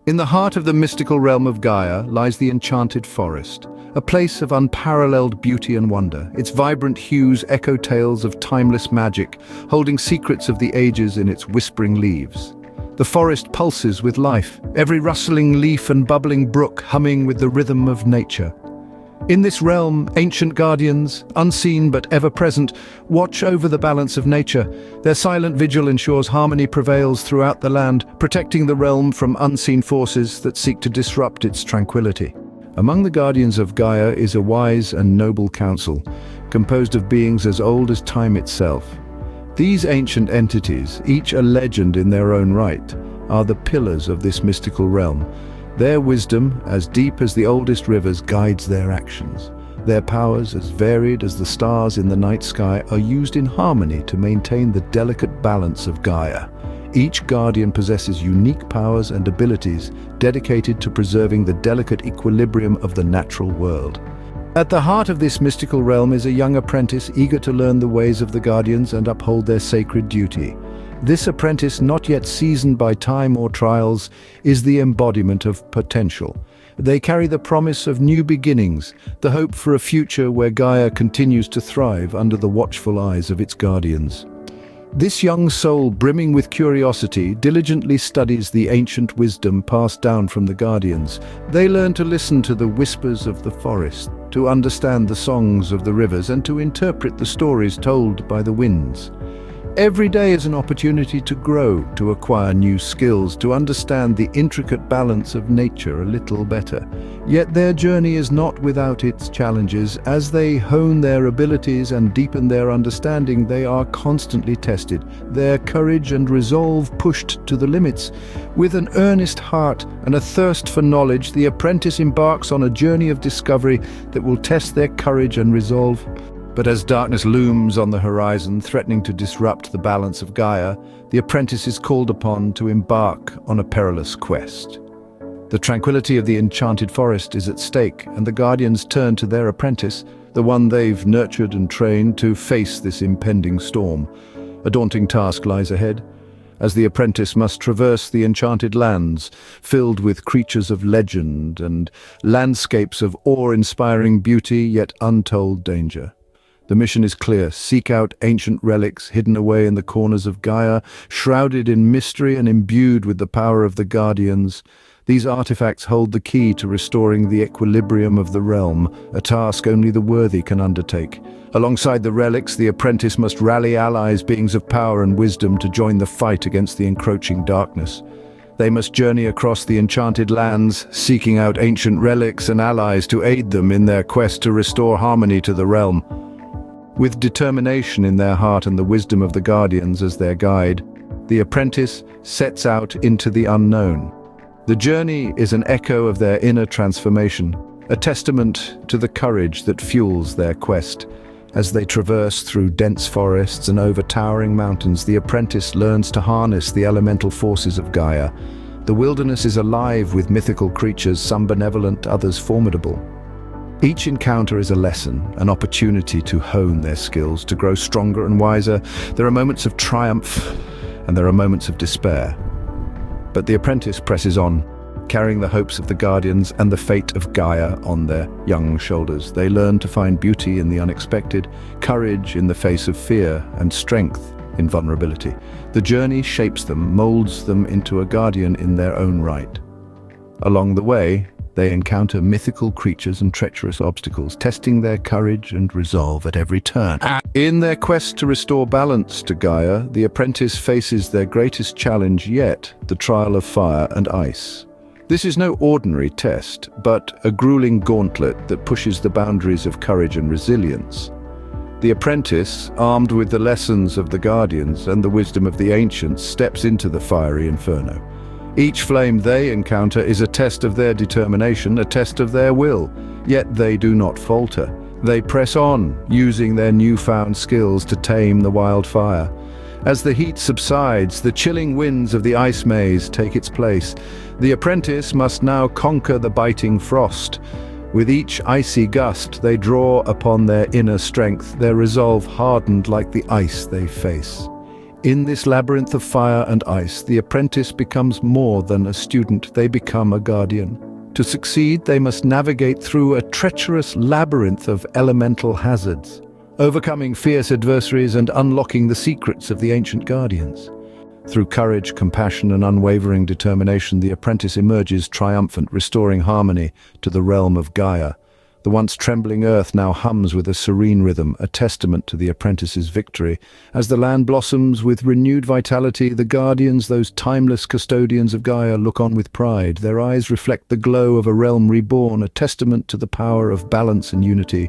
In the heart of the mystical realm of Gaia lies the enchanted forest, a place of unparalleled beauty and wonder. Its vibrant hues echo tales of timeless magic, holding secrets of the ages in its whispering leaves. The forest pulses with life, every rustling leaf and bubbling brook humming with the rhythm of nature. In this realm, ancient guardians, unseen but ever-present, watch over the balance of nature. Their silent vigil ensures harmony prevails throughout the land, protecting the realm from unseen forces that seek to disrupt its tranquility. Among the Guardians of Gaia is a wise and noble council, composed of beings as old as time itself. These ancient entities, each a legend in their own right, are the pillars of this mystical realm. Their wisdom, as deep as the oldest rivers, guides their actions. Their powers, as varied as the stars in the night sky, are used in harmony to maintain the delicate balance of Gaia. Each guardian possesses unique powers and abilities dedicated to preserving the delicate equilibrium of the natural world. At the heart of this mystical realm is a young apprentice eager to learn the ways of the Guardians and uphold their sacred duty. This apprentice, not yet seasoned by time or trials, is the embodiment of potential. They carry the promise of new beginnings, the hope for a future where Gaia continues to thrive under the watchful eyes of its guardians. This young soul, brimming with curiosity, diligently studies the ancient wisdom passed down from the Guardians. They learn to listen to the whispers of the forest, to understand the songs of the rivers, and to interpret the stories told by the winds. Every day is an opportunity to grow, to acquire new skills, to understand the intricate balance of nature a little better. Yet their journey is not without its challenges. As they hone their abilities and deepen their understanding, they are constantly tested, their courage and resolve pushed to the limits. With an earnest heart and a thirst for knowledge, the apprentice embarks on a journey of discovery that will test their courage and resolve. But as darkness looms on the horizon, threatening to disrupt the balance of Gaia, the apprentice is called upon to embark on a perilous quest. The tranquility of the enchanted forest is at stake, and the Guardians turn to their apprentice, the one they've nurtured and trained, to face this impending storm. A daunting task lies ahead, as the apprentice must traverse the enchanted lands, filled with creatures of legend and landscapes of awe-inspiring beauty yet untold danger. The mission is clear: seek out ancient relics hidden away in the corners of Gaia, shrouded in mystery and imbued with the power of the Guardians. These artifacts hold the key to restoring the equilibrium of the realm, a task only the worthy can undertake. Alongside the relics, the apprentice must rally allies, beings of power and wisdom, to join the fight against the encroaching darkness. They must journey across the enchanted lands, seeking out ancient relics and allies to aid them in their quest to restore harmony to the realm. With determination in their heart and the wisdom of the Guardians as their guide, the apprentice sets out into the unknown. The journey is an echo of their inner transformation, a testament to the courage that fuels their quest. As they traverse through dense forests and over towering mountains, the apprentice learns to harness the elemental forces of Gaia. The wilderness is alive with mythical creatures, some benevolent, others formidable. Each encounter is a lesson, an opportunity to hone their skills, to grow stronger and wiser. There are moments of triumph, and there are moments of despair. But the apprentice presses on, carrying the hopes of the Guardians and the fate of Gaia on their young shoulders. They learn to find beauty in the unexpected, courage in the face of fear, and strength in vulnerability. The journey shapes them, molds them into a guardian in their own right. Along the way, they encounter mythical creatures and treacherous obstacles, testing their courage and resolve at every turn. In their quest to restore balance to Gaia, the apprentice faces their greatest challenge yet, the trial of fire and ice. This is no ordinary test, but a grueling gauntlet that pushes the boundaries of courage and resilience. The apprentice, armed with the lessons of the Guardians and the wisdom of the ancients, steps into the fiery inferno. Each flame they encounter is a test of their determination, a test of their will. Yet they do not falter. They press on, using their newfound skills to tame the wildfire. As the heat subsides, the chilling winds of the ice maze take its place. The apprentice must now conquer the biting frost. With each icy gust, they draw upon their inner strength, their resolve hardened like the ice they face. In this labyrinth of fire and ice, the apprentice becomes more than a student, they become a guardian. To succeed, they must navigate through a treacherous labyrinth of elemental hazards, overcoming fierce adversaries and unlocking the secrets of the ancient guardians. Through courage, compassion, and unwavering determination, the apprentice emerges triumphant, restoring harmony to the realm of Gaia. The once trembling earth now hums with a serene rhythm, a testament to the apprentice's victory. As the land blossoms with renewed vitality, the guardians, those timeless custodians of Gaia, look on with pride. Their eyes reflect the glow of a realm reborn, a testament to the power of balance and unity.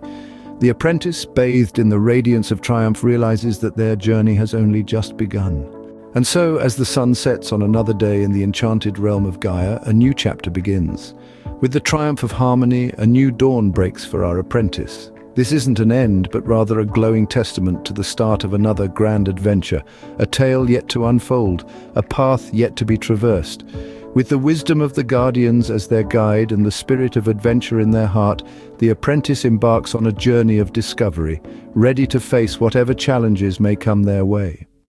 The apprentice, bathed in the radiance of triumph, realizes that their journey has only just begun. And so, as the sun sets on another day in the enchanted realm of Gaia, a new chapter begins. With the triumph of harmony, a new dawn breaks for our apprentice. This isn't an end, but rather a glowing testament to the start of another grand adventure, a tale yet to unfold, a path yet to be traversed. With the wisdom of the guardians as their guide and the spirit of adventure in their heart, the apprentice embarks on a journey of discovery, ready to face whatever challenges may come their way.